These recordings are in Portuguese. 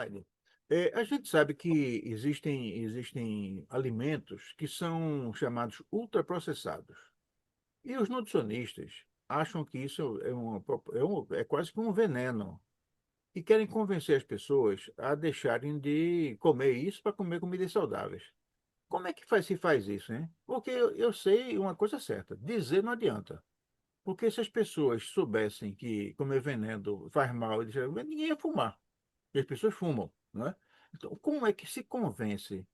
Adelaide, a gente sabe que existem alimentos que são chamados ultraprocessados. E os nutricionistas acham que isso é quase que um veneno. E querem convencer as pessoas a deixarem de comer isso para comer comidas saudáveis. Como é que se faz isso, hein? Porque eu sei uma coisa certa: dizer não adianta. Porque se as pessoas soubessem que comer veneno faz mal, ninguém ia fumar. E as pessoas fumam, não é? Então, como é que se convence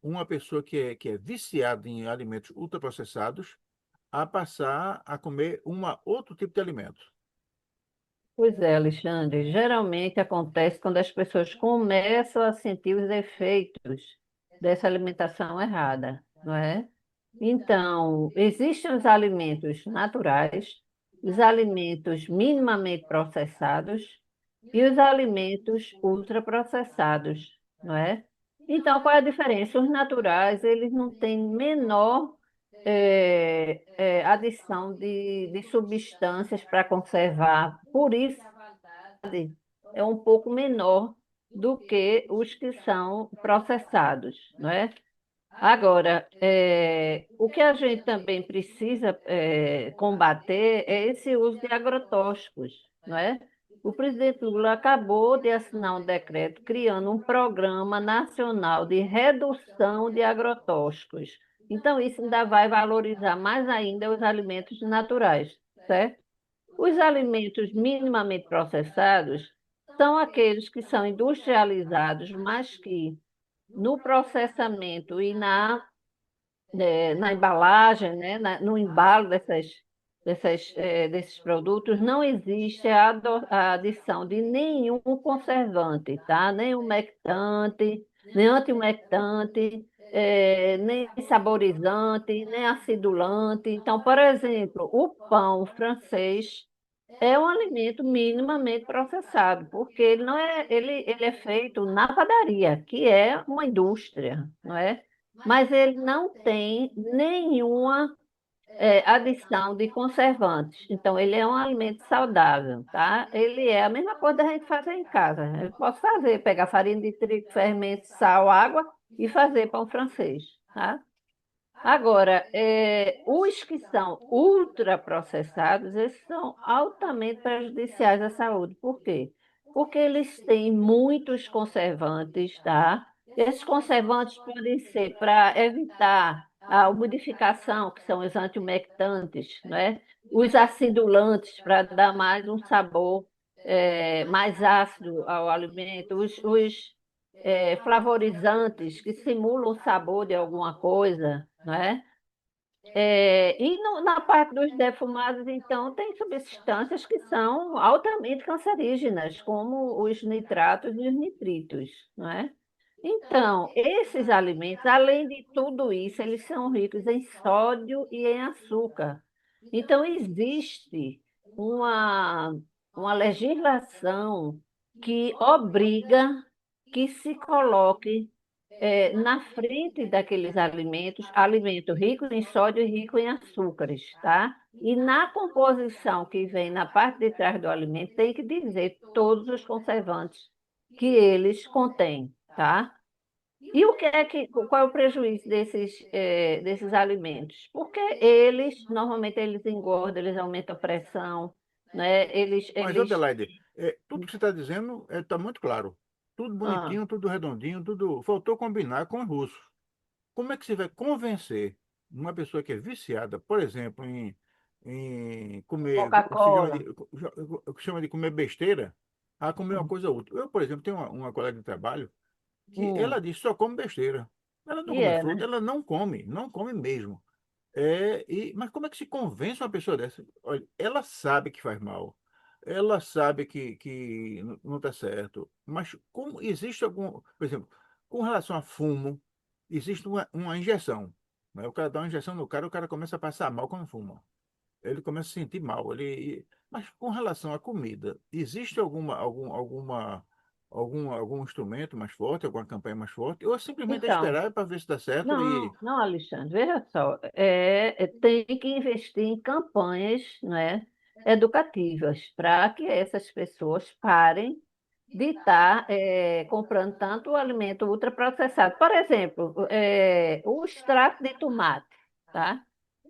uma pessoa que é viciada em alimentos ultraprocessados a passar a comer outro tipo de alimento? Pois é, Alexandre. Geralmente acontece quando as pessoas começam a sentir os efeitos dessa alimentação errada, não é? Então, existem os alimentos naturais, os alimentos minimamente processados e os alimentos ultraprocessados, não é? Então, qual é a diferença? Os naturais, eles não têm menor adição de substâncias para conservar. Por isso, é um pouco menor do que os que são processados, não é? Agora, o que a gente também precisa combater é esse uso de agrotóxicos, não é? O presidente Lula acabou de assinar um decreto criando um programa nacional de redução de agrotóxicos. Então, isso ainda vai valorizar mais ainda os alimentos naturais, certo? Os alimentos minimamente processados são aqueles que são industrializados, mas que no processamento e na embalagem, né, no embalo desses produtos, não existe a adição de nenhum conservante, tá? Nem umectante, nem antiumectante, nem saborizante, nem acidulante. Então, por exemplo, o pão francês é um alimento minimamente processado, porque ele é feito na padaria, que é uma indústria, não é? Mas ele não tem nenhuma adição de conservantes. Então, ele é um alimento saudável, tá? Ele é a mesma coisa da gente fazer em casa. Eu posso fazer, pegar farinha de trigo, fermento, sal, água e fazer pão francês, tá? Agora, os que são ultraprocessados, esses são altamente prejudiciais à saúde. Por quê? Porque eles têm muitos conservantes, tá? Esses conservantes podem ser para evitar a umidificação, que são os antiumectantes, né? Os acidulantes, para dar mais um sabor mais ácido ao alimento, os flavorizantes, que simulam o sabor de alguma coisa, não é? Na parte dos defumados, então, tem substâncias que são altamente cancerígenas, como os nitratos e os nitritos, não é? Então, esses alimentos, além de tudo isso, eles são ricos em sódio e em açúcar. Então, existe uma, uma legislação que obriga que se coloque na frente daqueles alimentos, alimento rico em sódio e rico em açúcares, tá? E na composição que vem na parte de trás do alimento, tem que dizer todos os conservantes que eles contêm, tá? E qual é o prejuízo desses alimentos? Porque normalmente, eles engordam, eles aumentam a pressão, né? Mas, Adelaide, tudo que você está dizendo está muito claro. Tudo Ah, bonitinho, tudo redondinho, tudo. Faltou combinar com os russos. Como é que você vai convencer uma pessoa que é viciada, por exemplo, em comer, Coca-Cola. o que chama de comer besteira, a comer uma Hum. coisa útil? Eu, por exemplo, tenho uma colega de trabalho que ela Hum. diz que só come besteira. Ela não E come é, fruta, né? ela não come mesmo. Mas como é que se convence uma pessoa dessa? Olha, ela sabe que faz mal, ela sabe que não está certo, mas como existe algum, por exemplo, com relação a fumo, existe uma injeção, né? O cara dá uma injeção no cara, o cara começa a passar mal quando fuma. Ele começa a sentir mal. Mas com relação à comida, existe algum instrumento mais forte, alguma campanha mais forte, ou é simplesmente Então, esperar para ver se dá certo não, e. não, Alexandre, veja só, tem que investir em campanhas, né, educativas para que essas pessoas parem de estar comprando tanto o alimento ultraprocessado. Por exemplo, o extrato de tomate, tá?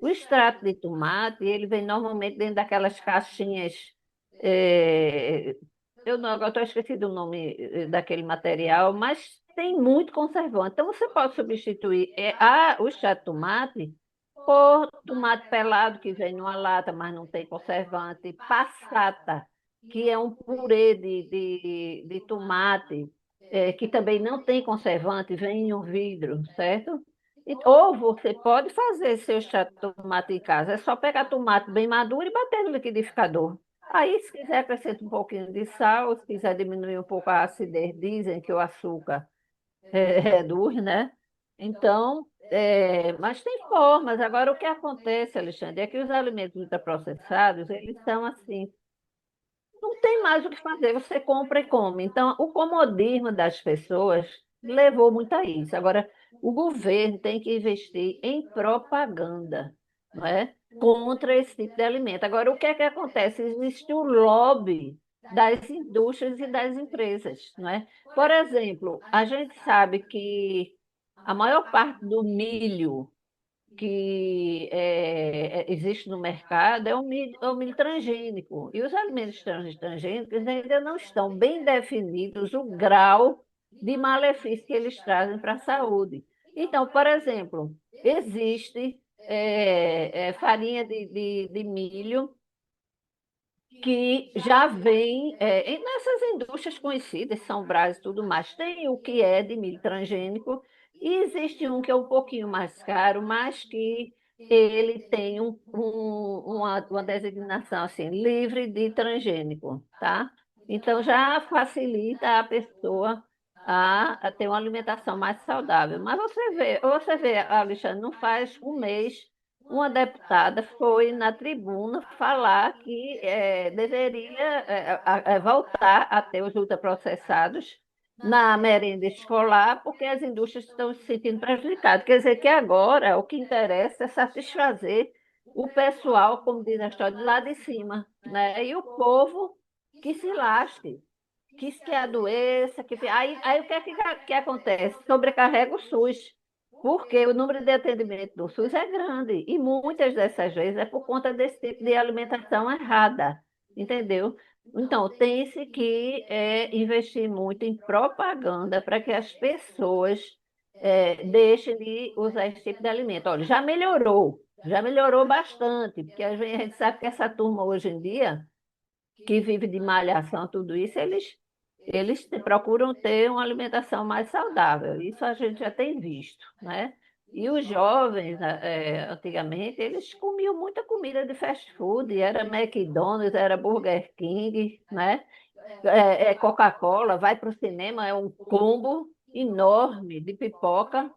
O extrato de tomate, ele vem normalmente dentro daquelas caixinhas, é, eu não, agora estou esquecido o nome daquele material, mas tem muito conservante. Então, você pode substituir o extrato de tomate por tomate pelado, que vem numa lata, mas não tem conservante, passata, que é um purê de tomate, que também não tem conservante, vem em um vidro, certo? Ou você pode fazer seu extrato de tomate em casa, é só pegar tomate bem maduro e bater no liquidificador. Aí, se quiser, acrescenta um pouquinho de sal, se quiser diminuir um pouco a acidez, dizem que o açúcar reduz, né? Então, mas tem formas. Agora, o que acontece, Alexandre, é que os alimentos ultraprocessados, eles são assim, não tem mais o que fazer, você compra e come. Então, o comodismo das pessoas levou muito a isso. Agora, o governo tem que investir em propaganda, não é? Contra esse tipo de alimento. Agora, o que é que acontece? Existe o lobby das indústrias e das empresas, não é? Por exemplo, a gente sabe que a maior parte do milho que existe no mercado é o milho transgênico. E os alimentos transgênicos ainda não estão bem definidos o grau de malefício que eles trazem para a saúde. Então, por exemplo, existe farinha de milho que já vem nessas indústrias conhecidas, São Brás e tudo mais, tem o que é de milho transgênico, e existe um que é um pouquinho mais caro, mas que ele tem uma designação assim, livre de transgênico, tá? Então já facilita a pessoa a ter uma alimentação mais saudável. Mas você vê, Alexandre, não faz um mês uma deputada foi na tribuna falar que deveria voltar a ter os ultraprocessados na merenda escolar, porque as indústrias estão se sentindo prejudicadas. Quer dizer que agora o que interessa é satisfazer o pessoal, como diz a história, de lá de cima, né? E o povo que se lasque, que isso que adoeça, aí o que é que acontece? Sobrecarrega o SUS, porque o número de atendimento do SUS é grande, e muitas dessas vezes é por conta desse tipo de alimentação errada, entendeu? Então, tem-se que investir muito em propaganda para que as pessoas deixem de usar esse tipo de alimento. Olha, já melhorou bastante, porque a gente sabe que essa turma hoje em dia que vive de malhação, tudo isso, eles procuram ter uma alimentação mais saudável. Isso a gente já tem visto, né? E os jovens, né, antigamente, eles comiam muita comida de fast food, era McDonald's, era Burger King, né? Coca-Cola, vai para o cinema, é um combo enorme de pipoca,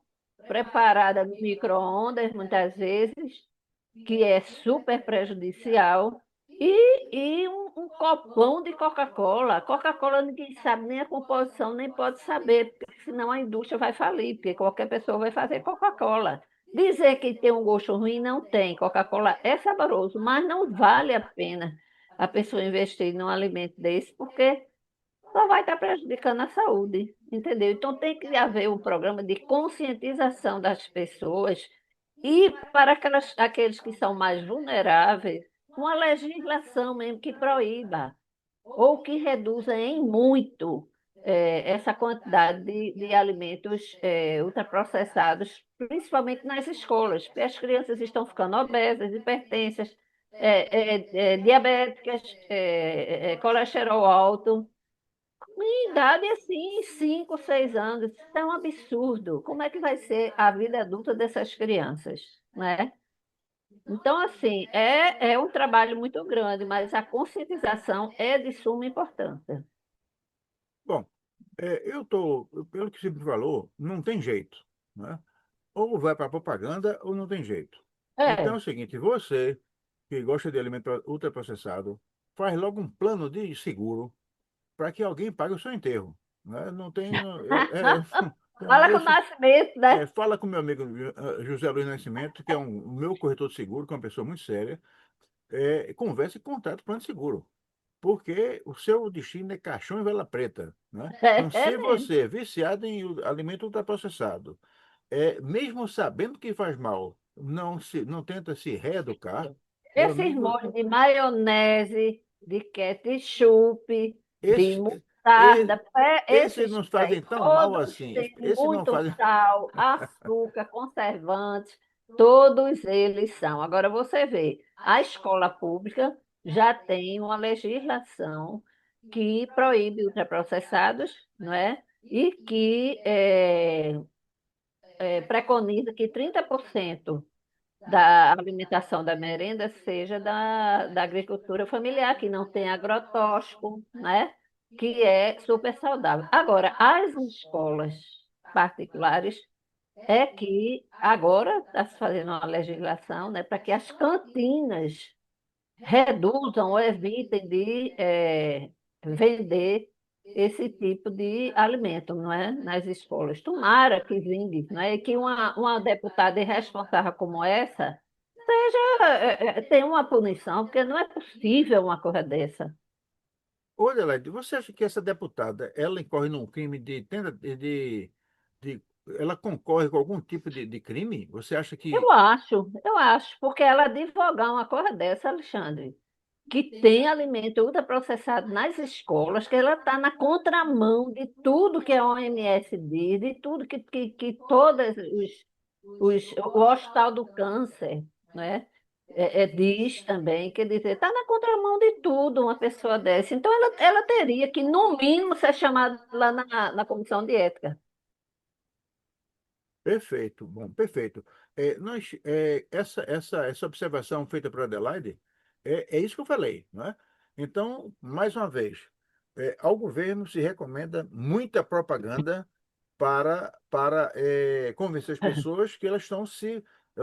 preparada no micro-ondas, muitas vezes, que é super prejudicial, e um copão de Coca-Cola. Coca-Cola ninguém sabe nem a composição, nem pode saber, porque senão a indústria vai falir, porque qualquer pessoa vai fazer Coca-Cola. Dizer que tem um gosto ruim, não tem. Coca-Cola é saboroso, mas não vale a pena a pessoa investir num alimento desse, porque só vai estar prejudicando a saúde, entendeu? Então tem que haver um programa de conscientização das pessoas e para aqueles que são mais vulneráveis, uma legislação mesmo que proíba ou que reduza em muito essa quantidade de alimentos ultraprocessados, principalmente nas escolas, porque as crianças estão ficando obesas, hipertensas, diabéticas, colesterol alto. Em idade assim, 5, 6 anos, isso é um absurdo. Como é que vai ser a vida adulta dessas crianças, né? Então, assim, é um trabalho muito grande, mas a conscientização é de suma importância. Bom, pelo que você me falou, não tem jeito, né? Ou vai para a propaganda ou não tem jeito. Então é É, o seguinte, você que gosta de alimento ultraprocessado, faz logo um plano de seguro para que alguém pague o seu enterro, né? Não tem, fala com o Nascimento, né? fala com meu amigo José Luiz Nascimento, que é um meu corretor de seguro, que é uma pessoa muito séria, converse e contrate o plano de seguro. porque o seu destino é caixão e vela preta, né? Então, É se mesmo. você é viciado em alimento ultraprocessado, mesmo sabendo que faz mal, não tenta se reeducar, meu Esses amigo, molhos de maionese, de ketchup, de esses, mostarda, esses esses não fazem trem, tão mal todos assim. têm Esses não muito fazem. sal, açúcar, conservantes, todos eles são. Agora você vê, a escola pública já tem uma legislação que proíbe ultraprocessados, não é? E que preconiza que 30% da alimentação da merenda seja da agricultura familiar, que não tem agrotóxico, né? Que é super saudável. Agora, as escolas particulares é que agora está se fazendo uma legislação, né, para que as cantinas reduzam ou evitem de vender esse tipo de alimento, não é? Nas escolas. Tomara que vingue, não é? E que uma deputada irresponsável como essa tenha uma punição, porque não é possível uma coisa dessa. Olha, Led, você acha que essa deputada, ela incorre num crime de- ela concorre com algum tipo de crime? Você acha que... Eu acho, porque ela advogar uma coisa dessa, Alexandre, que tem alimento ultraprocessado nas escolas, que ela está na contramão de tudo que a OMS diz, de tudo que todas o Hospital do Câncer, né, diz também, quer dizer, está na contramão de tudo uma pessoa dessa. Então, ela teria que, no mínimo, ser chamada lá na comissão de ética. Perfeito, bom, perfeito. Essa observação feita por Adelaide é isso que eu falei, não é? Então, mais uma vez, ao governo se recomenda muita propaganda para convencer as pessoas que elas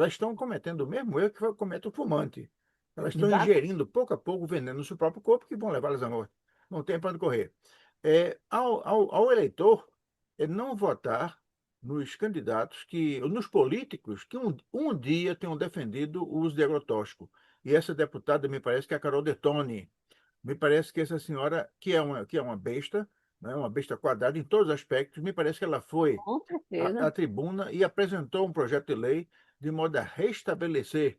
estão cometendo o mesmo erro que comete o fumante. Elas estão Exato. ingerindo pouco a pouco veneno no seu próprio corpo que vão levá-las à morte. Não tem para onde correr. Ao eleitor não votar nos candidatos nos políticos que um dia tenham defendido o uso de agrotóxico. E essa deputada me parece que é a Carol Detoni. Me parece que essa senhora, que é uma besta, né, uma besta quadrada em todos os aspectos, me parece que ela foi Com à certeza. tribuna e apresentou um projeto de lei de modo a restabelecer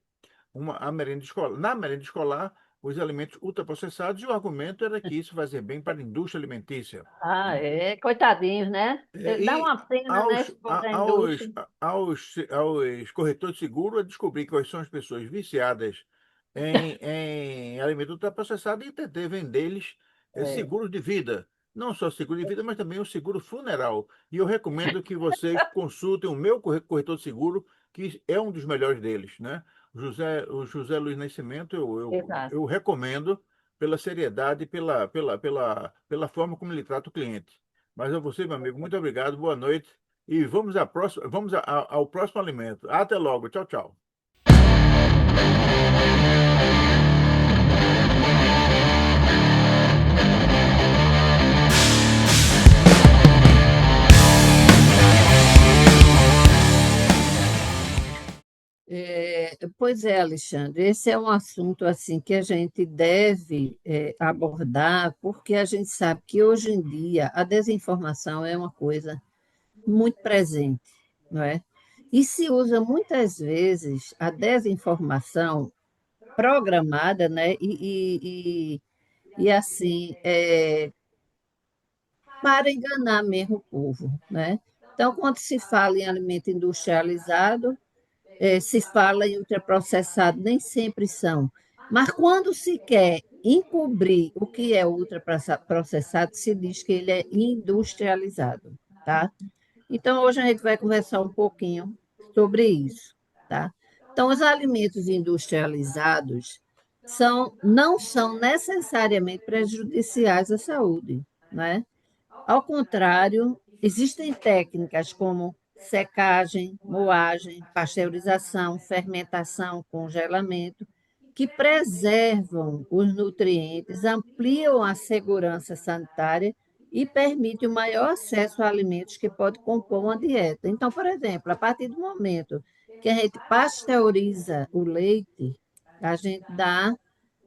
a merenda escolar. Na merenda escolar, os alimentos ultraprocessados, e o argumento era que isso fazia bem para a indústria alimentícia. Ah, Né? coitadinhos, né? Dá E uma pena, né, aos, esse povo a- da aos, indústria. aos corretores de seguro a descobrir quais são as pessoas viciadas em alimento ultraprocessado e tentar vender-lhes É. seguros de vida. Não só seguro de vida, mas também o seguro funeral. E eu recomendo que vocês consultem o meu corretor de seguro, que é um dos melhores deles, né? O José Luiz Nascimento, Exato. eu recomendo pela seriedade e pela forma como ele trata o cliente. Mas a você, meu amigo, muito obrigado, boa noite. E ao próximo alimento. Até logo. Tchau, tchau. Pois é, Alexandre, esse é um assunto assim que a gente deve abordar, porque a gente sabe que hoje em dia a desinformação é uma coisa muito presente, não é? E se usa muitas vezes a desinformação programada, né? E assim, para enganar mesmo o povo, né? Então, quando se fala em alimento industrializado, se fala em ultraprocessado, nem sempre são. Mas quando se quer encobrir o que é ultraprocessado, se diz que ele é industrializado, tá? Então, hoje a gente vai conversar um pouquinho sobre isso, tá? Então, os alimentos industrializados não são necessariamente prejudiciais à saúde, né? Ao contrário, existem técnicas como secagem, moagem, pasteurização, fermentação, congelamento, que preservam os nutrientes, ampliam a segurança sanitária e permitem o maior acesso a alimentos que podem compor uma dieta. Então, por exemplo, a partir do momento que a gente pasteuriza o leite, a gente dá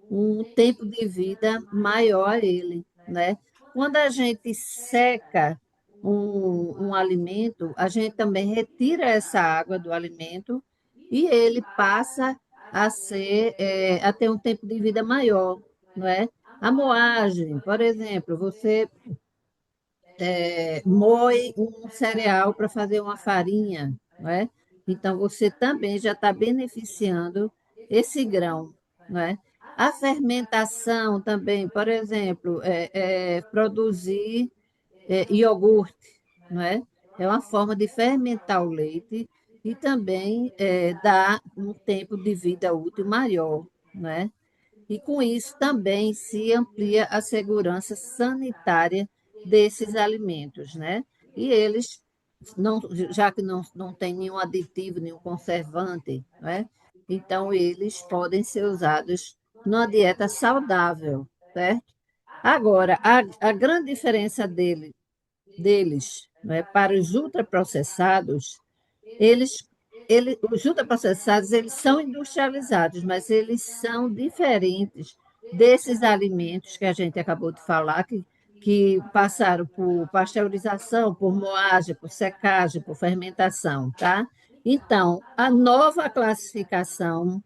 um tempo de vida maior a ele, né? Quando a gente seca um alimento, a gente também retira essa água do alimento e ele passa a ter um tempo de vida maior, não é? A moagem, por exemplo, você moe um cereal para fazer uma farinha, não é? Então, você também já está beneficiando esse grão, não é? A fermentação também, por exemplo, produzir iogurte, não é? É uma forma de fermentar o leite e também dar um tempo de vida útil maior, não é? E com isso também se amplia a segurança sanitária desses alimentos, né? E eles, não, já que não tem nenhum aditivo, nenhum conservante, né? Então eles podem ser usados numa dieta saudável, certo? Agora, a grande diferença deles, né, para os ultraprocessados eles, os ultraprocessados, eles são industrializados, mas eles são diferentes desses alimentos que a gente acabou de falar, que passaram por pasteurização, por moagem, por secagem, por fermentação, tá? Então, a nova classificação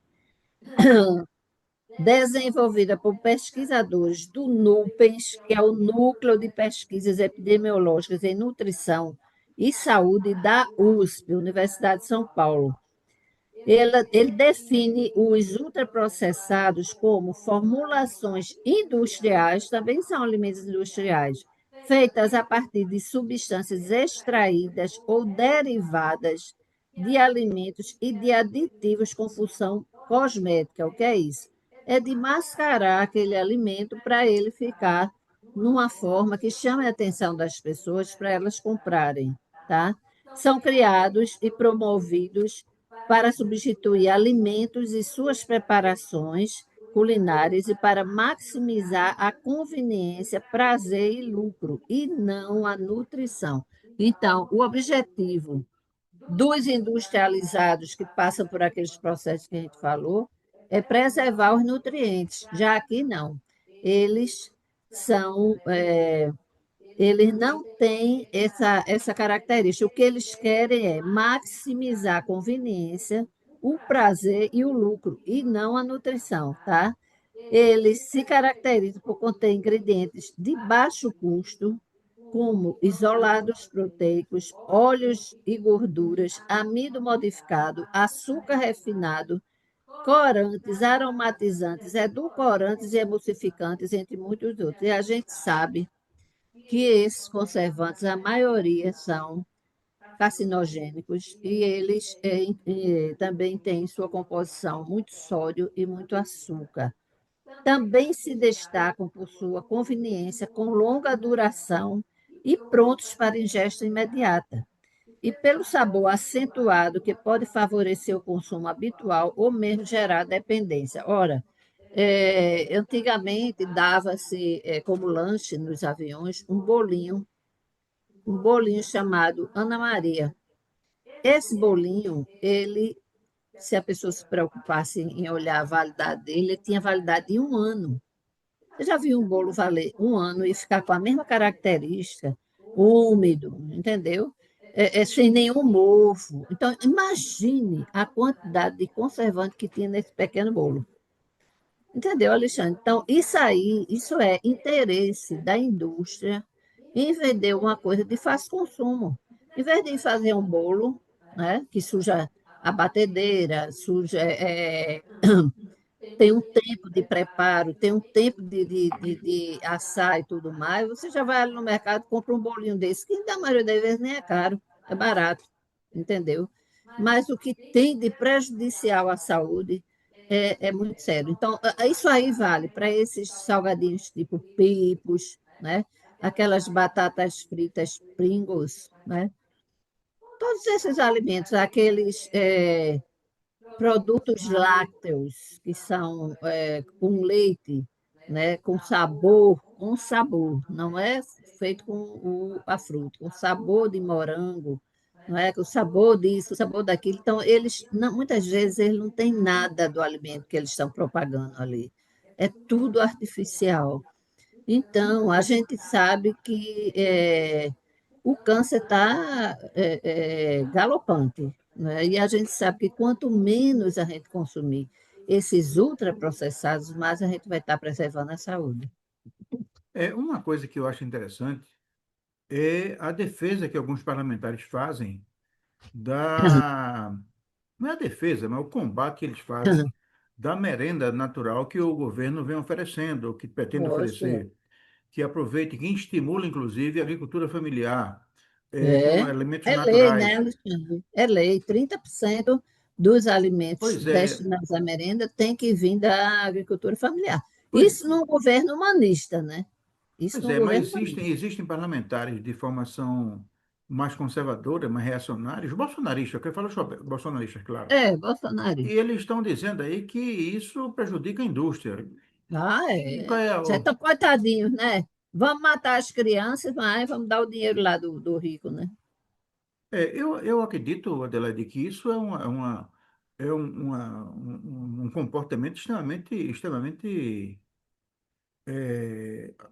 desenvolvida por pesquisadores do NUPES, que é o Núcleo de Pesquisas Epidemiológicas em Nutrição e Saúde da USP, Universidade de São Paulo. Ele define os ultraprocessados como formulações industriais, também são alimentos industriais, feitas a partir de substâncias extraídas ou derivadas de alimentos e de aditivos com função cosmética. O que é isso? É de mascarar aquele alimento para ele ficar numa forma que chame a atenção das pessoas para elas comprarem, tá? São criados e promovidos para substituir alimentos e suas preparações culinárias e para maximizar a conveniência, prazer e lucro, e não a nutrição. Então, o objetivo dos industrializados que passam por aqueles processos que a gente falou é preservar os nutrientes. Já aqui não. Eles são eles não têm essa característica. O que eles querem é maximizar a conveniência, o prazer e o lucro, e não a nutrição, tá? Eles se caracterizam por conter ingredientes de baixo custo, como isolados proteicos, óleos e gorduras, amido modificado, açúcar refinado, corantes, aromatizantes, edulcorantes e emulsificantes, entre muitos outros. E a gente sabe que esses conservantes, a maioria são carcinogênicos e eles também têm em sua composição muito sódio e muito açúcar. Também se destacam por sua conveniência com longa duração e prontos para ingesta imediata. E pelo sabor acentuado que pode favorecer o consumo habitual ou mesmo gerar dependência. Ora, antigamente dava-se como lanche nos aviões um bolinho chamado Ana Maria. Esse bolinho, se a pessoa se preocupasse em olhar a validade dele, ele tinha validade de um ano. Você já viu um bolo valer um ano e ficar com a mesma característica, úmido, entendeu? Sem nenhum mofo. Então, imagine a quantidade de conservante que tinha nesse pequeno bolo. Entendeu, Alexandre? Então, isso é interesse da indústria em vender uma coisa de fácil consumo. Em vez de fazer um bolo, né, que suja a batedeira, tem um tempo de preparo, tem um tempo de assar e tudo mais, você já vai ali no mercado e compra um bolinho desse, que na maioria das vezes nem é caro, é barato, entendeu? Mas o que tem de prejudicial à saúde é muito sério. Então, isso aí vale para esses salgadinhos tipo pipos, né? Aquelas batatas fritas Pringles, né? Todos esses alimentos, aqueles produtos lácteos, que são com leite, né? Com sabor, não é feito com a fruta, com sabor de morango, não é? Com sabor disso, o sabor daquilo. Então, eles, não, muitas vezes, eles não têm nada do alimento que eles estão propagando ali. é tudo artificial. Então, a gente sabe que o câncer está galopante, né? E a gente sabe que quanto menos a gente consumir esses ultraprocessados, mais a gente vai estar preservando a saúde. É uma coisa que eu acho interessante é a defesa que alguns parlamentares fazem da não é a defesa, mas o combate que eles fazem da merenda natural que o governo vem oferecendo, ou que pretende Lógico. oferecer, que aproveite, que estimula, inclusive, a agricultura familiar, com É, alimentos é lei, né, naturais. Alexandre? É lei. 30% dos alimentos Pois é, destinados à merenda tem que vir da agricultura familiar. pois, Isso num governo humanista, né? Isso pois num é, mas governo existem, humanista. existem parlamentares de formação mais conservadora, mais reacionários, bolsonaristas, eu quero falar sobre bolsonaristas, claro. É, E Bolsonaro. eles estão dizendo aí que isso prejudica a indústria. Ah, E é. qual é Já o... estão coitadinhos, né? Vamos matar as crianças, mas vamos dar o dinheiro lá do rico, né? eu acredito, Adelaide, que isso um comportamento extremamente,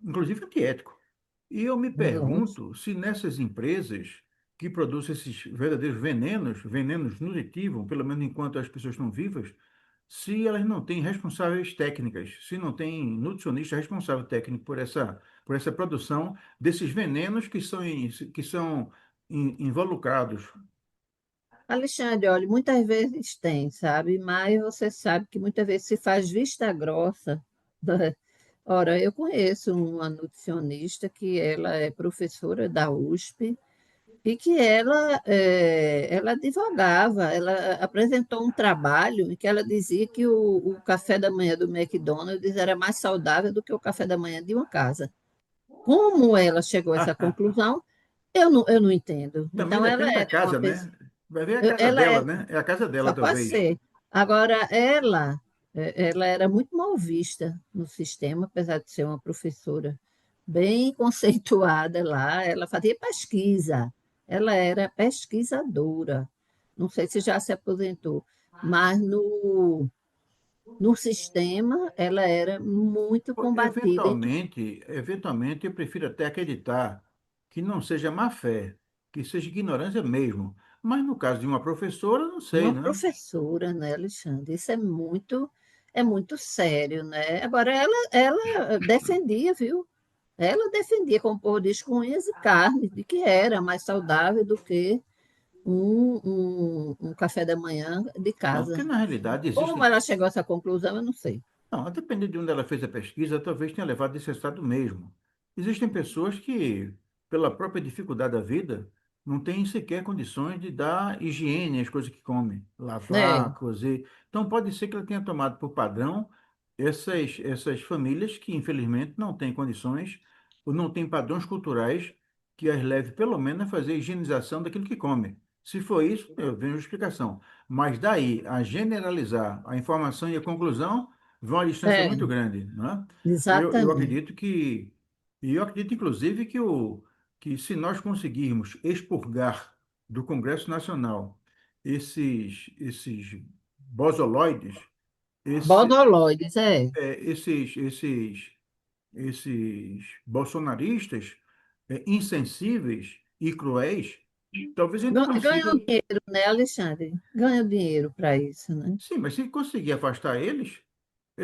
inclusive antiético. E eu me Lógico. pergunto se nessas empresas que produzem esses verdadeiros venenos, venenos nutritivos, pelo menos enquanto as pessoas estão vivas, se elas não têm responsáveis técnicas, se não tem nutricionista responsável técnico por essa produção desses venenos que são involucrados. Alexandre, olha, muitas vezes tem, sabe? Mas você sabe que muitas vezes se faz vista grossa. Né? Ora, eu conheço uma nutricionista que ela é professora da USP e que ela advogava, ela apresentou um trabalho em que ela dizia que o café da manhã do McDonald's era mais saudável do que o café da manhã de uma casa. Como ela chegou a essa conclusão, eu não entendo. Também Então, ela depende da era uma casa, pessoa. né? Vai ver a casa Ela dela, é, né? É a casa dela, só pode talvez. ser. Agora, ela era muito mal vista no sistema, apesar de ser uma professora bem conceituada lá. Ela fazia pesquisa, ela era pesquisadora. Não sei se já se aposentou, mas no sistema ela era muito combatida. Eventualmente, eu prefiro até acreditar que não seja má fé, que seja ignorância mesmo. Mas no caso de uma professora, não sei, Uma né? professora, né, Alexandre? Isso é muito sério, né? Agora, ela defendia, viu? Ela defendia, como o povo diz, com unhas e carne, de que era mais saudável do que um café da manhã de Não, porque casa. na realidade Como existem. ela chegou a essa conclusão, eu não sei. Não, a depender de onde ela fez a pesquisa, talvez tenha levado esse resultado mesmo. Existem pessoas que, pela própria dificuldade da vida, não têm sequer condições de dar higiene às coisas que comem, É, lavar, cozer. Então, pode ser que ela tenha tomado por padrão essas famílias que, infelizmente, não têm condições ou não têm padrões culturais que as leve, pelo menos, a fazer a higienização daquilo que come. Se for isso, eu vejo explicação. Mas daí a generalizar a informação e a conclusão vão a uma distância é, muito grande, né? Eu exatamente. acredito e eu acredito inclusive que se nós conseguirmos expurgar do Congresso Nacional esses bosoloides, esse, Bodoloides, é. é, esses bolsonaristas insensíveis e cruéis, talvez a gente Ganham consiga. dinheiro, né, Alexandre? Ganham dinheiro para isso, né? Sim, mas se conseguir afastar eles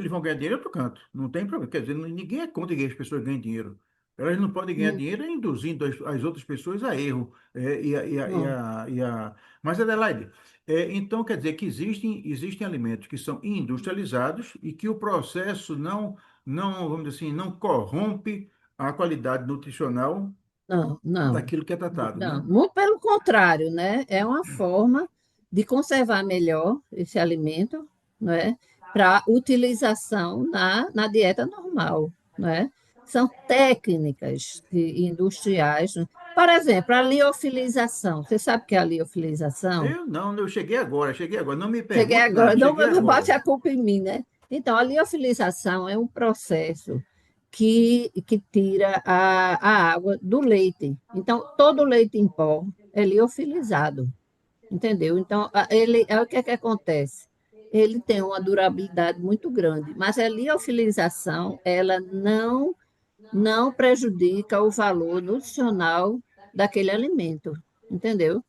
vão ganhar dinheiro em outro canto. Não tem problema. Quer dizer, ninguém é contra que as pessoas ganhem dinheiro. Elas não podem ganhar Não, dinheiro induzindo as outras pessoas a erro. não, Mas, Adelaide, então quer dizer que existem alimentos que são industrializados e que o processo vamos dizer assim, não corrompe a qualidade nutricional não, não. daquilo que é tratado, Não, né? muito pelo contrário, né? É uma forma de conservar melhor esse alimento, né? Para utilização na dieta normal, né? São técnicas industriais, né? Por exemplo, a liofilização. Você sabe o que é a liofilização? Eu não, eu cheguei agora. Não me Cheguei pergunte agora, nada, não cheguei bote agora. a culpa em mim, né? Então, a liofilização é um processo que tira a água do leite. Então, todo o leite em pó é liofilizado, entendeu? Então, ele, é o que é que acontece? ele tem uma durabilidade muito grande, mas a liofilização, ela não prejudica o valor nutricional daquele alimento, entendeu?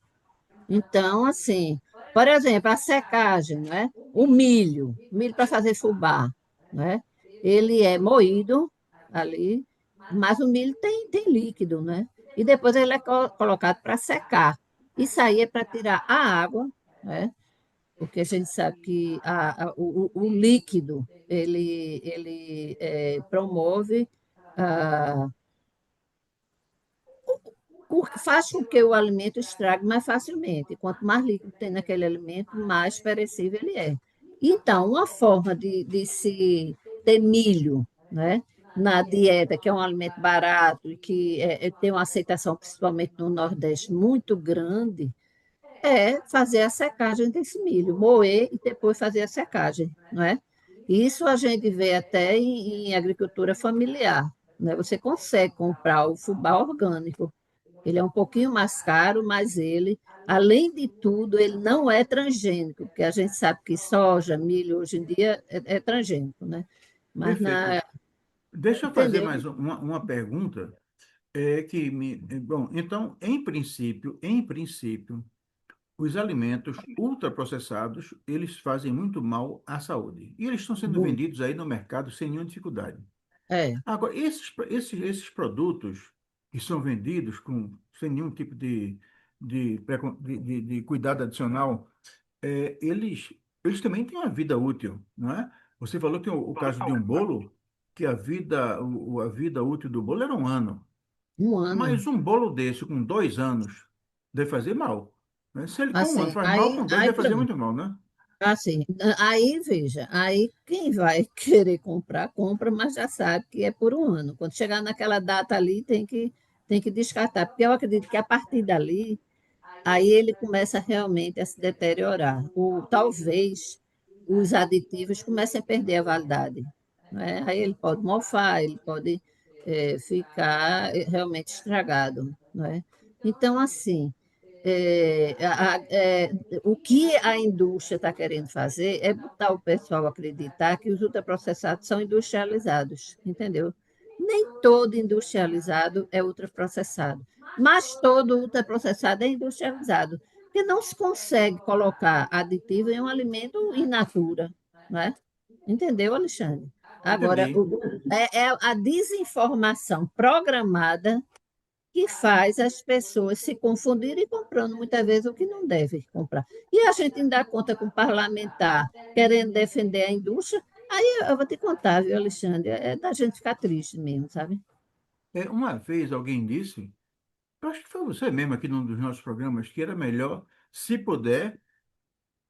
Então, assim, por exemplo, a secagem, né? O milho para fazer fubá, né? Ele é moído ali, mas o milho tem líquido, né? E depois ele é colocado para secar. Isso aí é para tirar a água, né? Porque a gente sabe que o líquido ele promove a, faz com que o alimento estrague mais facilmente. Quanto mais líquido tem naquele alimento, mais perecível ele é. Então, uma forma de se ter milho, né, na dieta, que é um alimento barato e que tem uma aceitação, principalmente no Nordeste, muito grande, é fazer a secagem desse milho, moer e depois fazer a secagem, não é? Isso a gente vê até em agricultura familiar, né? Você consegue comprar o fubá orgânico, ele é um pouquinho mais caro, mas ele, além de tudo, ele não é transgênico, porque a gente sabe que soja, milho, hoje em dia, é transgênico, né? Mas Perfeito. Deixa eu fazer entendeu? mais uma pergunta. Bom, então, em princípio, os alimentos ultraprocessados, eles fazem muito mal à saúde. E eles estão sendo Muito. vendidos aí no mercado sem nenhuma dificuldade. É, Agora, esses produtos que são vendidos sem nenhum tipo de cuidado adicional, eles também têm uma vida útil, não é? Você falou que o caso de um bolo, que a vida útil do bolo era um ano. um ano. Mas um bolo desse com 2 anos deve fazer mal, né? Se ele com um ano Assim, faz mal, aí, com dois aí deve fazer pronto. muito mal, né? Assim, aí veja, aí quem vai querer comprar, compra, mas já sabe que é por um ano. Quando chegar naquela data ali, tem que descartar, porque eu acredito que a partir dali, aí ele começa realmente a se deteriorar. Talvez os aditivos comecem a perder a validade, né? Aí ele pode mofar, ele pode ficar realmente estragado, né? Então, assim, o que a indústria está querendo fazer é botar o pessoal a acreditar que os ultraprocessados são industrializados, entendeu? Nem todo industrializado é ultraprocessado, mas todo ultraprocessado é industrializado, porque não se consegue colocar aditivo em um alimento in natura, né? Entendeu, Alexandre? Agora, Entendi. é a desinformação programada que faz as pessoas se confundirem comprando muitas vezes o que não deve comprar. E a gente ainda dá conta com o parlamentar querendo defender a indústria. Aí eu vou te contar, viu, Alexandre? É da gente ficar triste mesmo, sabe? Uma vez alguém disse, eu acho que foi você mesmo aqui num dos nossos programas, que era melhor, se puder,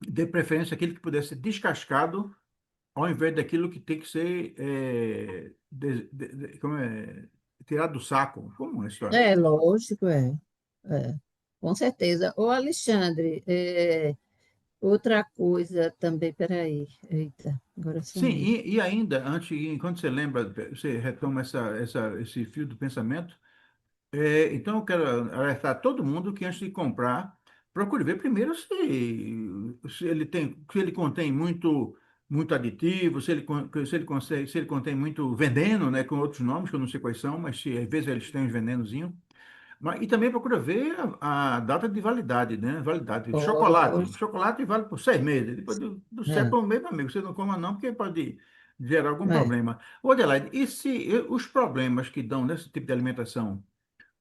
de preferência aquilo que pudesse ser descascado, ao invés daquilo que tem que ser tirado do saco. Como é a história? É, lógico, é. Com certeza. Ô, Alexandre, outra coisa também, peraí. Eita, agora Sim, sumiu. e ainda, enquanto você lembra, você retoma esse fio do pensamento. Então, eu quero alertar todo mundo que antes de comprar, procure ver primeiro se ele contém muito aditivo, se ele contém muito veneno, né, com outros nomes que eu não sei quais são, mas às vezes eles têm uns venenozinhos. E também procura ver a data de validade, né? Validade. Chocolate. Lógico, Chocolate vale por 6 meses. Depois do é, sétimo mês, meu amigo, você não coma não, porque pode gerar algum é. problema. Ô, Adelaide, e se os problemas que dão nesse tipo de alimentação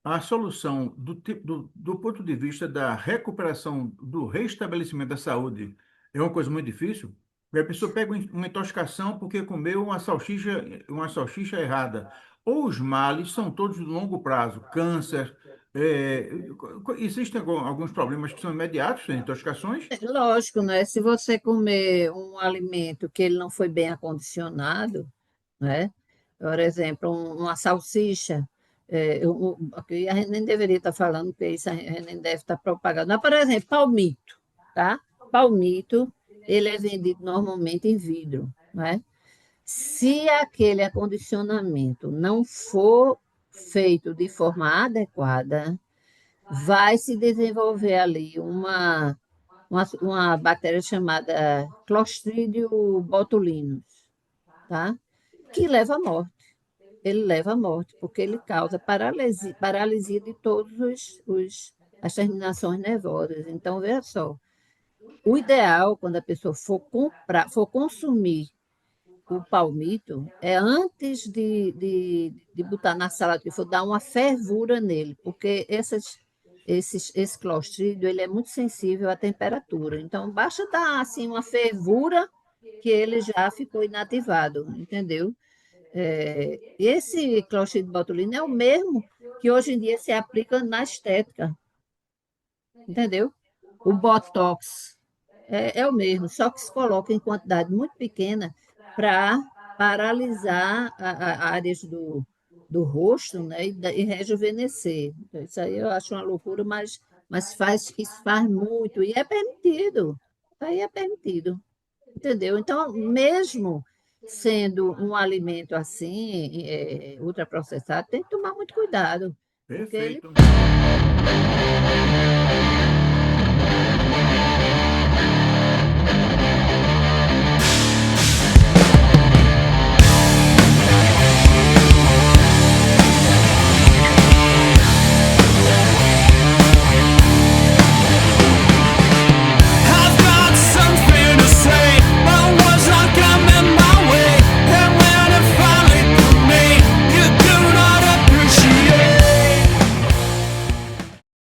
a solução do ponto de vista da recuperação, do restabelecimento da saúde, é uma coisa muito difícil. E a pessoa pega uma intoxicação porque comeu uma salsicha errada. Ou os males são todos de longo prazo, câncer. Existem alguns problemas que são imediatos, né, intoxicações. Lógico, né? Se você comer um alimento que ele não foi bem acondicionado, né? Por exemplo, uma salsicha, aqui a gente nem deveria estar falando, porque isso a gente nem deve estar propagando. Mas, por exemplo, palmito, tá? Palmito, ele é vendido normalmente em vidro, né? Se aquele acondicionamento não for feito de forma adequada, vai se desenvolver ali uma bactéria chamada Clostridium botulinum, tá? Que leva à morte. Ele leva à morte, porque ele causa paralisia de todos as terminações nervosas. Então, veja só, o ideal, quando a pessoa for consumir o palmito, é antes de botar na salada, que for dar uma fervura nele, porque esse clostridio ele é muito sensível à temperatura. Então, basta dar assim uma fervura que ele já ficou inativado, entendeu? Esse clostridio botulino é o mesmo que hoje em dia se aplica na estética, entendeu? O Botox é o mesmo, só que se coloca em quantidade muito pequena para paralisar áreas do rosto, né, e rejuvenescer. Isso aí eu acho uma loucura, mas isso faz muito, e é permitido. Aí é permitido, entendeu? Então, mesmo sendo um alimento assim, ultraprocessado, tem que tomar muito cuidado, porque ele Perfeito.